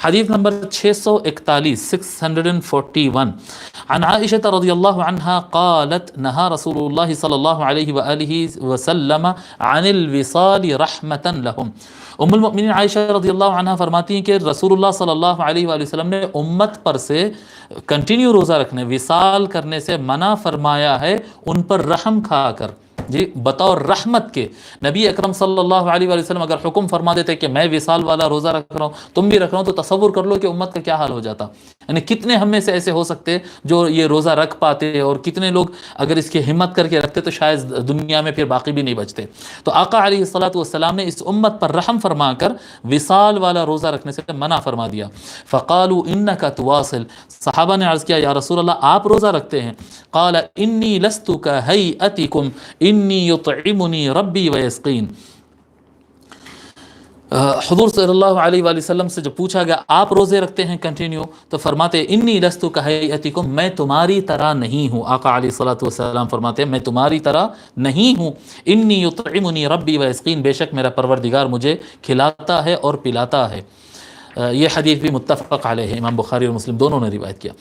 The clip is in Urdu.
حدیث نمبر 641 641 عن عائشة رضی اللہ عنہا قالت نہا رسول اللہ صلی اللہ علیہ وآلہ وسلم عن الوصال رحمتا لهم. ام المؤمنین عائشہ رضی اللہ عنہ فرماتی ہیں کہ رسول اللہ صلی اللہ علیہ وآلہ وسلم نے امت پر سے کنٹینیو روزہ رکھنے، وصال کرنے سے منع فرمایا ہے، ان پر رحم کھا کر. جی بطور رحمت کے نبی اکرم صلی اللہ علیہ وآلہ وسلم اگر حکم فرما دیتے کہ میں وصال والا روزہ رکھ رہا ہوں، تم بھی رکھ رہا ہو، تو تصور کر لو کہ امت کا کیا حال ہو جاتا. یعنی کتنے ہم میں سے ایسے ہو سکتے جو یہ روزہ رکھ پاتے، اور کتنے لوگ اگر اس کی ہمت کر کے رکھتے تو شاید دنیا میں پھر باقی بھی نہیں بچتے. تو آقا علیہ الصلوۃ والسلام نے اس امت پر رحم فرما کر وصال والا روزہ رکھنے سے منع فرما دیا. فقالوا انک تواصل، صحابہ نے عرض کیا یا رسول اللہ آپ روزہ رکھتے ہیں؟ قال انی لست کہیئتکم انی یطعمنی ربی ویسقین. حضور صلی اللہ علیہ وآلہ وسلم سے جب پوچھا گیا آپ روزے رکھتے ہیں کنٹینیو، تو فرماتے انی لست کہیئتکم، میں تمہاری طرح نہیں ہوں. آقا علیہ الصلوۃ والسلام فرماتے ہیں میں تمہاری طرح نہیں ہوں. انی یطعمنی ربی ویسقین، بے شک میرا پروردگار مجھے کھلاتا ہے اور پلاتا ہے. یہ حدیث بھی متفق علیہ ہے، امام بخاری اور مسلم دونوں نے روایت کیا.